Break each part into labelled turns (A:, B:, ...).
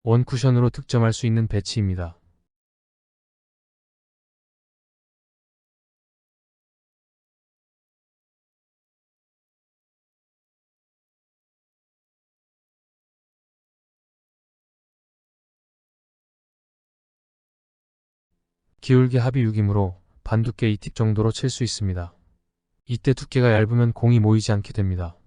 A: 원쿠션으로 득점할 수 있는 배치입니다. 기울기 합이 6이므로 반두께 2팁 정도로 칠 수 있습니다. 이때 두께가 얇으면 공이 모이지 않게 됩니다.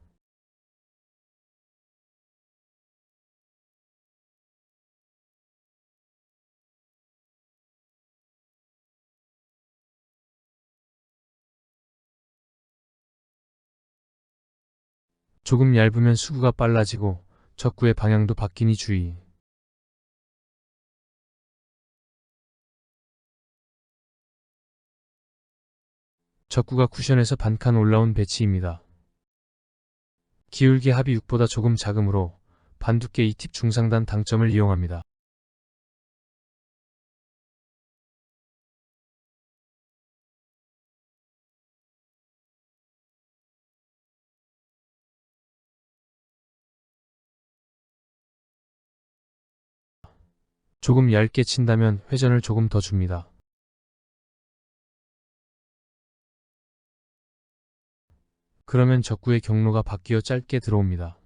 A: 조금 얇으면 수구가 빨라지고 적구의 방향도 바뀌니 주의. 적구가 쿠션에서 반칸 올라온 배치입니다. 기울기 합이 6보다 조금 작으므로 반두께 2팁 중상단 당점을 이용합니다. 조금 얇게 친다면 회전을 조금 더 줍니다. 그러면 적구의 경로가 바뀌어 짧게 들어옵니다.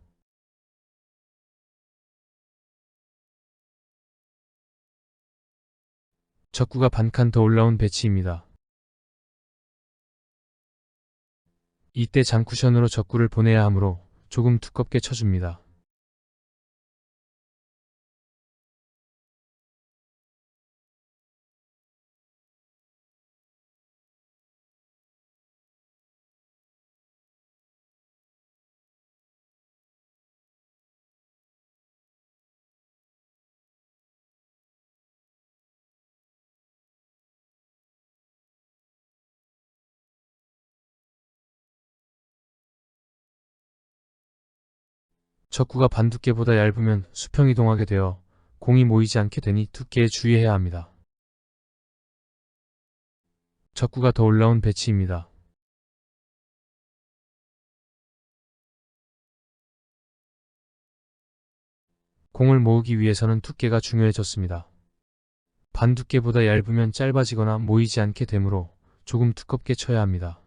A: 적구가 반칸 더 올라온 배치입니다. 이때 장쿠션으로 적구를 보내야 하므로 조금 두껍게 쳐줍니다. 적구가 반두께보다 얇으면 수평 이동하게 되어 공이 모이지 않게 되니 두께에 주의해야 합니다. 적구가 더 올라온 배치입니다. 공을 모으기 위해서는 두께가 중요해졌습니다. 반두께보다 얇으면 짧아지거나 모이지 않게 되므로 조금 두껍게 쳐야 합니다.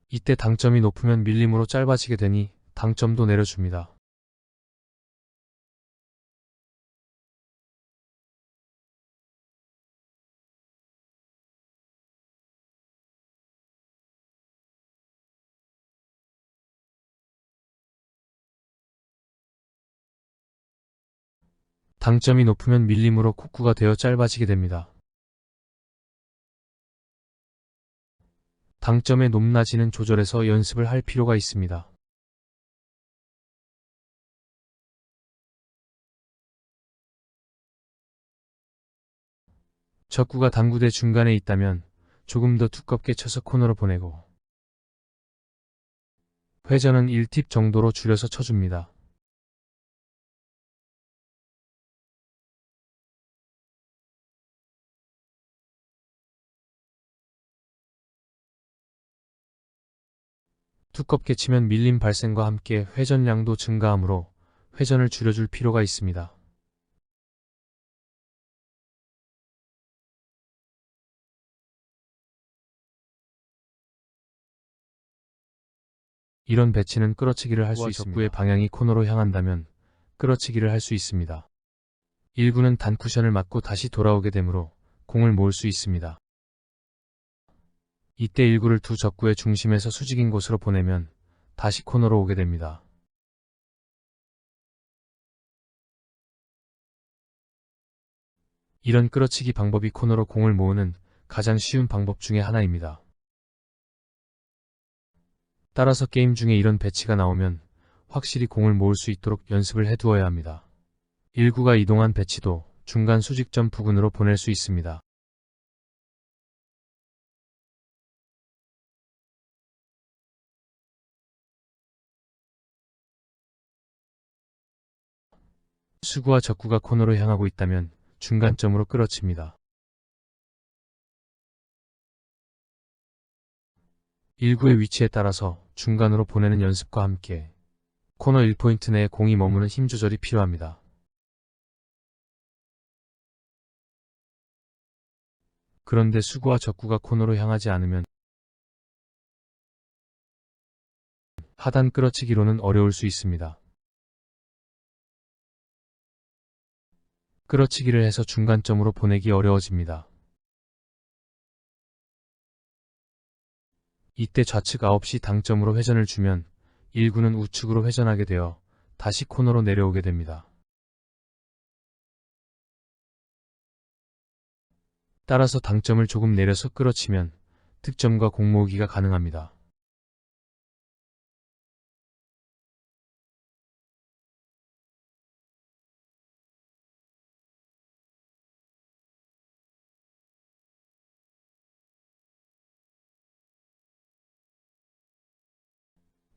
A: 이때 당점이 높으면 밀림으로 짧아지게 되니 당점도 내려줍니다. 당점이 높으면 밀림으로 콕구가 되어 짧아지게 됩니다. 당점의 높낮이는 조절해서 연습을 할 필요가 있습니다. 적구가 당구대 중간에 있다면 조금 더 두껍게 쳐서 코너로 보내고 회전은 1팁 정도로 줄여서 쳐줍니다. 두껍게 치면 밀림 발생과 함께 회전량도 증가하므로 회전을 줄여줄 필요가 있습니다. 이런 배치는 끌어치기를 할 수 있습니다. 적구의 방향이 코너로 향한다면 끌어치기를 할 수 있습니다. 1구는 단쿠션을 맞고 다시 돌아오게 되므로 공을 모을 수 있습니다. 이때 1구를 두 적구의 중심에서 수직인 곳으로 보내면 다시 코너로 오게 됩니다. 이런 끌어치기 방법이 코너로 공을 모으는 가장 쉬운 방법 중에 하나입니다. 따라서 게임 중에 이런 배치가 나오면 확실히 공을 모을 수 있도록 연습을 해두어야 합니다. 1구가 이동한 배치도 중간 수직점 부근으로 보낼 수 있습니다. 수구와 적구가 코너로 향하고 있다면 중간점으로 끌어칩니다. 1구의 위치에 따라서 중간으로 보내는 연습과 함께 코너 1포인트 내에 공이 머무는 힘 조절이 필요합니다. 그런데 수구와 적구가 코너로 향하지 않으면 하단 끌어치기로는 어려울 수 있습니다. 끌어치기를 해서 중간점으로 보내기 어려워집니다. 이때 좌측 9시 당점으로 회전을 주면 1구는 우측으로 회전하게 되어 다시 코너로 내려오게 됩니다. 따라서 당점을 조금 내려서 끌어치면 득점과 공 모으기가 가능합니다.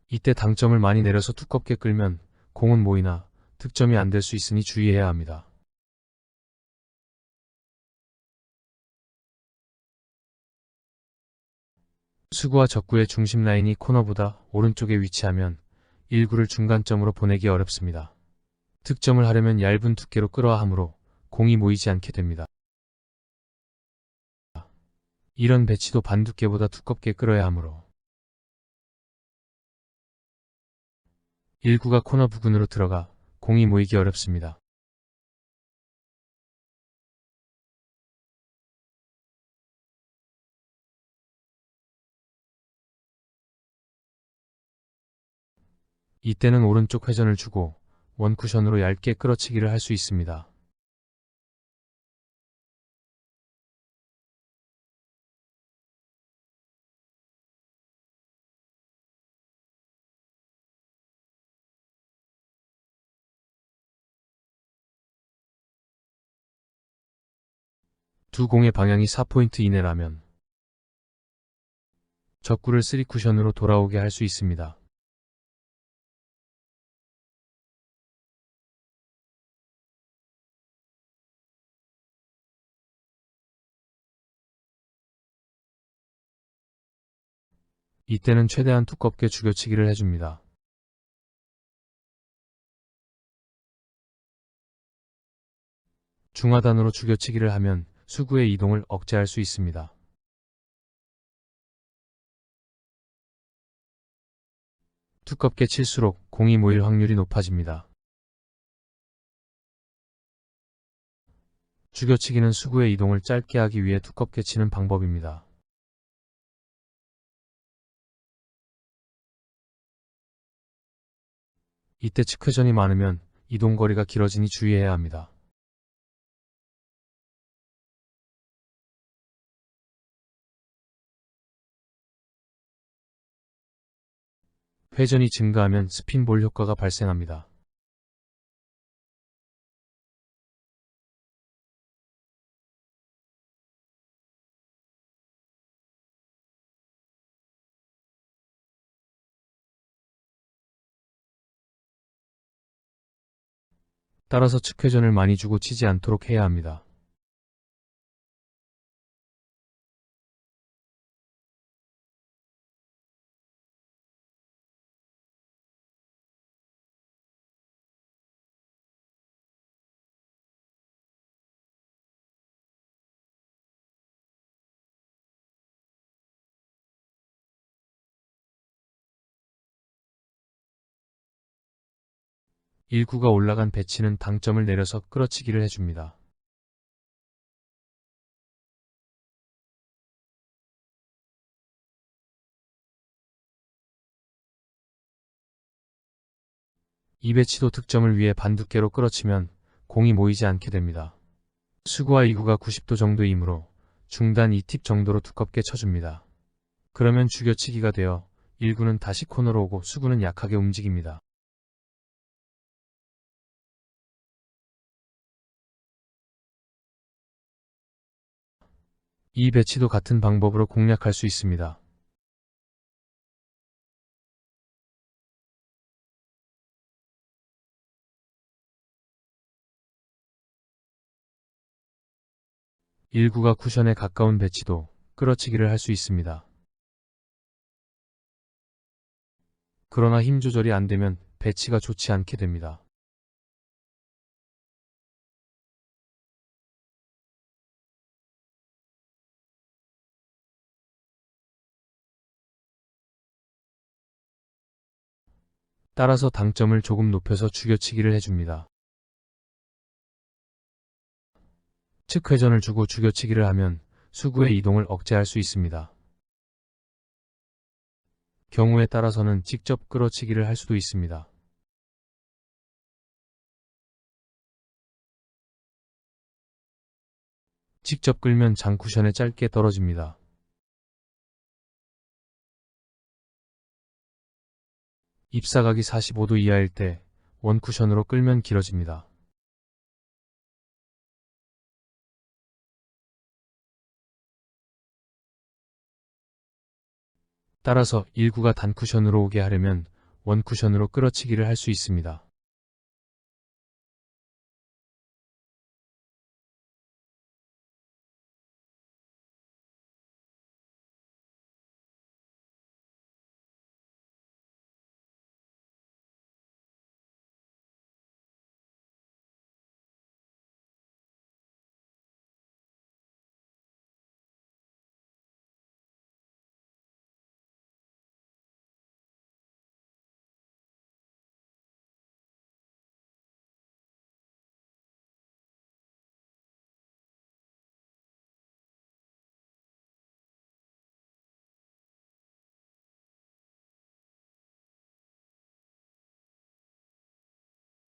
A: 이때 당점을 많이 내려서 두껍게 끌면 공은 모이나 득점이 안 될 수 있으니 주의해야 합니다. 수구와 적구의 중심 라인이 코너보다 오른쪽에 위치하면 1구를 중간점으로 보내기 어렵습니다. 득점을 하려면 얇은 두께로 끌어야 하므로 공이 모이지 않게 됩니다. 이런 배치도 반두께보다 두껍게 끌어야 하므로 1구가 코너 부근으로 들어가 공이 모이기 어렵습니다. 이때는 오른쪽 회전을 주고 원쿠션으로 얇게 끌어치기를 할 수 있습니다. 두 공의 방향이 4포인트 이내라면 적구를 3쿠션으로 돌아오게 할 수 있습니다. 이때는 최대한 두껍게 죽여치기를 해줍니다. 중하단으로 죽여치기를 하면 수구의 이동을 억제할 수 있습니다. 두껍게 칠수록 공이 모일 확률이 높아집니다. 죽여치기는 수구의 이동을 짧게 하기 위해 두껍게 치는 방법입니다. 이때 측회전이 많으면 이동거리가 길어지니 주의해야 합니다. 회전이 증가하면 스핀볼 효과가 발생합니다. 따라서 측회전을 많이 주고 치지 않도록 해야 합니다. 일구가 올라간 배치는 당점을 내려서 끌어치기를 해줍니다. 이 배치도 득점을 위해 반두께로 끌어치면 공이 모이지 않게 됩니다. 수구와 2구가 90도 정도이므로 중단 2팁 정도로 두껍게 쳐줍니다. 그러면 죽여치기가 되어 1구는 다시 코너로 오고 수구는 약하게 움직입니다. 이 배치도 같은 방법으로 공략할 수 있습니다. 1구가 쿠션에 가까운 배치도 끌어치기를 할 수 있습니다. 그러나 힘 조절이 안 되면 배치가 좋지 않게 됩니다. 따라서 당점을 조금 높여서 죽여치기를 해줍니다. 즉 회전을 주고 죽여치기를 하면 수구의 이동을 억제할 수 있습니다. 경우에 따라서는 직접 끌어치기를 할 수도 있습니다. 직접 끌면 장쿠션에 짧게 떨어집니다. 입사각이 45도 이하일 때 원쿠션으로 끌면 길어집니다. 따라서 일구가 단쿠션으로 오게 하려면 원쿠션으로 끌어치기를 할 수 있습니다.